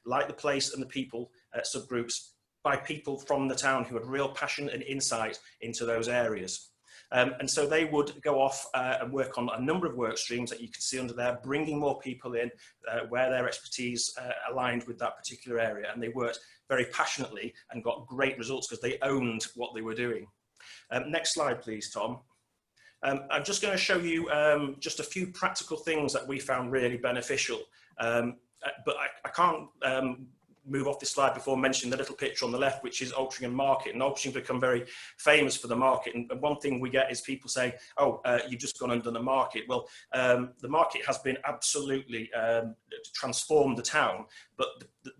like the place and the people subgroups, by people from the town who had real passion and insight into those areas. And so they would go off and work on a number of work streams that you can see under there, bringing more people in where their expertise aligned with that particular area. And they worked very passionately and got great results because they owned what they were doing. Next slide, please, Tom. I'm just going to show you just a few practical things that we found really beneficial. But I can't move off this slide before mentioning the little picture on the left, which is Altrincham Market. And Altringham's become very famous for the market. And one thing we get is people saying, oh, you've just gone and done the market. Well, the market has been absolutely transformed the town. But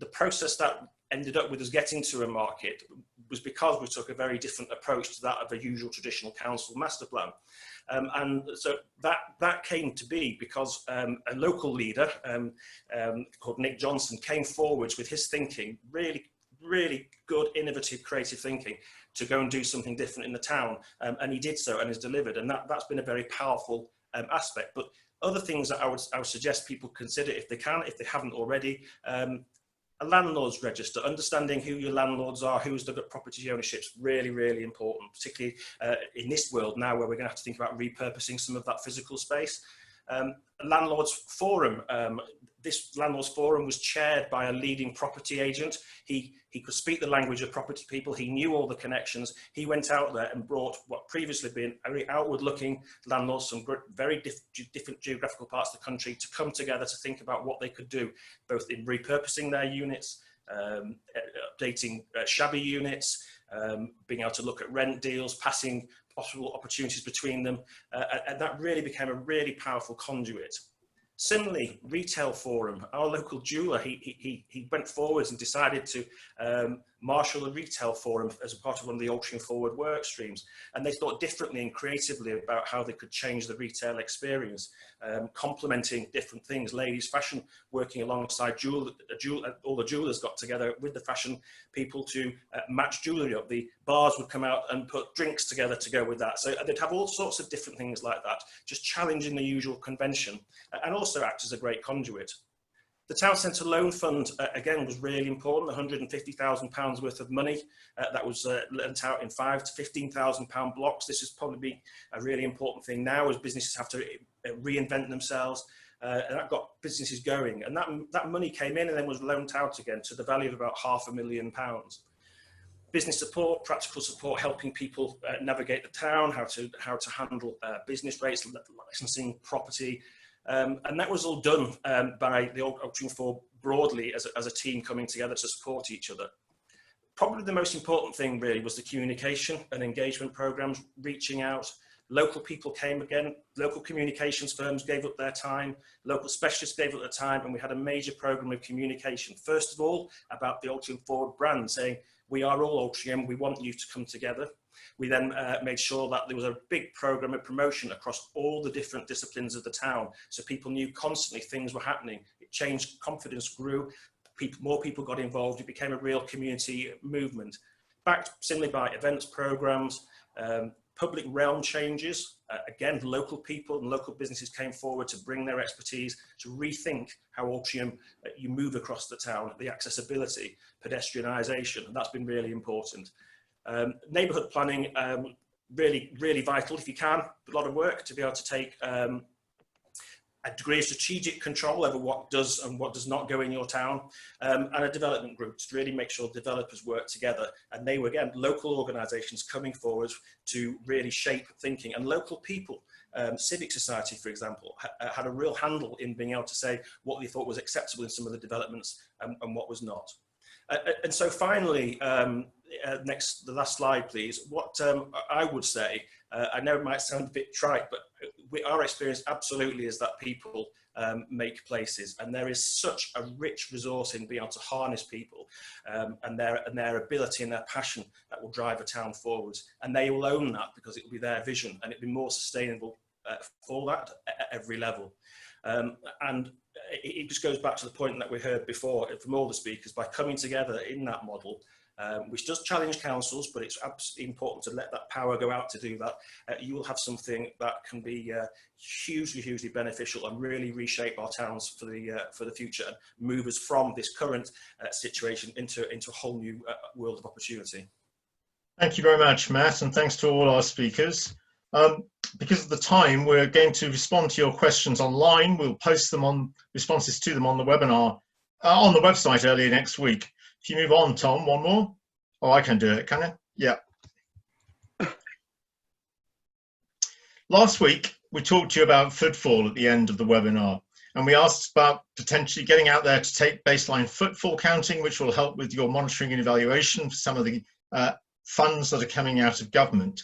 the process that ended up with us getting to a market was because we took a very different approach to that of a usual traditional council master plan. And so that came to be because a local leader called Nick Johnson came forwards with his thinking, really good, innovative, creative thinking to go and do something different in the town. And he did so and has delivered. And that's been a very powerful aspect. But other things that I would suggest people consider if they can, if they haven't already, a landlord's register, understanding who your landlords are, who's the property ownership is really important, particularly in this world now where we're going to have to think about repurposing some of that physical space. Landlords Forum. This Landlords Forum was chaired by a leading property agent. He could speak the language of property people. He knew all the connections. He went out there and brought what previously been very outward-looking landlords from very different geographical parts of the country to come together to think about what they could do, both in repurposing their units, updating shabby units, being able to look at rent deals, passing possible opportunities between them, and that really became a really powerful conduit. Similarly, Retail Forum, our local jeweller, he went forwards and decided to marshal a Retail Forum as a part of one of the Altering Forward work streams. And they thought differently and creatively about how they could change the retail experience, complementing different things. Ladies fashion, working alongside all the jewellers got together with the fashion people to match jewellery up. The bars would come out and put drinks together to go with that. So they'd have all sorts of different things like that, just challenging the usual convention, and also act as a great conduit. The Town Centre Loan Fund, again, was really important, £150,000 worth of money that was lent out in £5,000 to £15,000 blocks. This has probably been a really important thing now as businesses have to reinvent themselves, and that got businesses going. And that money came in and then was loaned out again to the value of about £500,000. Business support, practical support, helping people navigate the town, how to handle business rates, licensing, property. And that was all done by the Altering Forward broadly as a team coming together to support each other. Probably the most important thing really was the communication and engagement programs, reaching out. Local people came again, local communications firms gave up their time, local specialists gave up their time, and we had a major program of communication. First of all, about the Altering Forward brand, saying, we are all Altrincham, we want you to come together. We then made sure that there was a big program of promotion across all the different disciplines of the town, so people knew constantly things were happening. It changed, confidence grew, more people got involved, it became a real community movement. Backed similarly by events programs, public realm changes. Again, local people and local businesses came forward to bring their expertise to rethink how Altrincham you move across the town, the accessibility, pedestrianisation, and that's been really important. Neighbourhood planning, really vital if you can, a lot of work to be able to take a degree of strategic control over what does and what does not go in your town, and a development group to really make sure developers work together. And they were, again, local organisations coming forward to really shape thinking, and local people, civic society, for example, had a real handle in being able to say what they thought was acceptable in some of the developments and what was not. And so finally, the last slide, please. What I would say, I know it might sound a bit trite, but our experience absolutely is that people make places, and there is such a rich resource in being able to harness people and their ability and their passion that will drive a town forwards, and they will own that because it will be their vision, and it'll be more sustainable for that at every level. And it just goes back to the point that we heard before from all the speakers, by coming together in that model, which does challenge councils, but it's absolutely important to let that power go out to do that. You will have something that can be hugely beneficial and really reshape our towns for the future and move us from this current situation into a whole new world of opportunity. Thank you very much, Matt, and thanks to all our speakers. Because of the time, we're going to respond to your questions online. We'll post them on responses to them on the webinar, on the website early next week. If you move on, Tom, one more. Oh, I can do it, can I? Yeah. Last week, we talked to you about footfall at the end of the webinar, and we asked about potentially getting out there to take baseline footfall counting, which will help with your monitoring and evaluation for some of the funds that are coming out of government.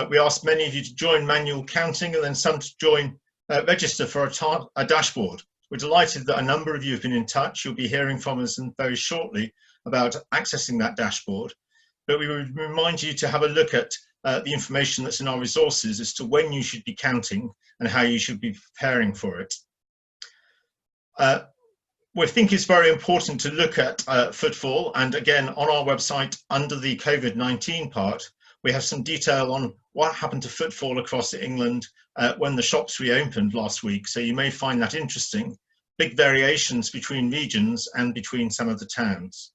We asked many of you to join manual counting and then some to join register for a dashboard. We're delighted that a number of you have been in touch. You'll be hearing from us very shortly about accessing that dashboard. But we would remind you to have a look at the information that's in our resources as to when you should be counting and how you should be preparing for it. We think it's very important to look at footfall, and again on our website under the COVID-19 part, we have some detail on what happened to footfall across England when the shops reopened last week, so you may find that interesting. Big variations between regions and between some of the towns.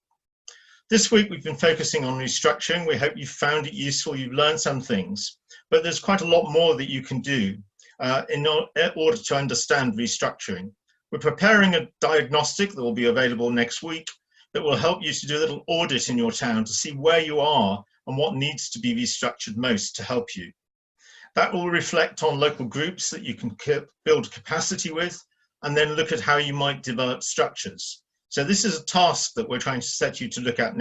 This week we've been focusing on restructuring. We hope you found it useful, you've learned some things, but there's quite a lot more that you can do. in order to understand restructuring. We're preparing a diagnostic that will be available next week that will help you to do a little audit in your town to see where you are and what needs to be restructured most to help you. That will reflect on local groups that you can build capacity with, and then look at how you might develop structures. So this is a task that we're trying to set you to look at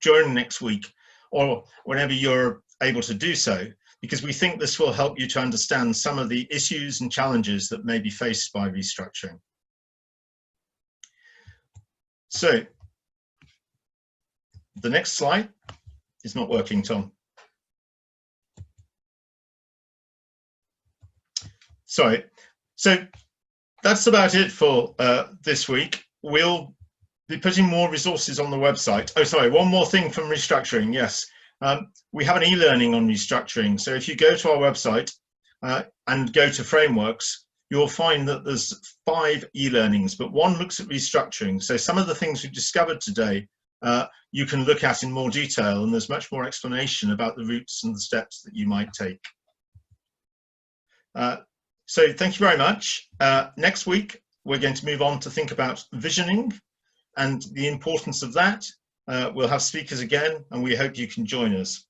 during next week, or whenever you're able to do so, because we think this will help you to understand some of the issues and challenges that may be faced by restructuring. So the next slide is not working, Tom. Sorry. So that's about it for this week. We'll be putting more resources on the website. Oh, sorry, one more thing from restructuring. Yes, we have an e-learning on restructuring. So if you go to our website and go to frameworks, you'll find that there's 5 e-learnings, but one looks at restructuring. So some of the things we've discovered today, you can look at in more detail, and there's much more explanation about the routes and the steps that you might take. So thank you very much. Next week, we're going to move on to think about visioning and the importance of that. We'll have speakers again, and we hope you can join us.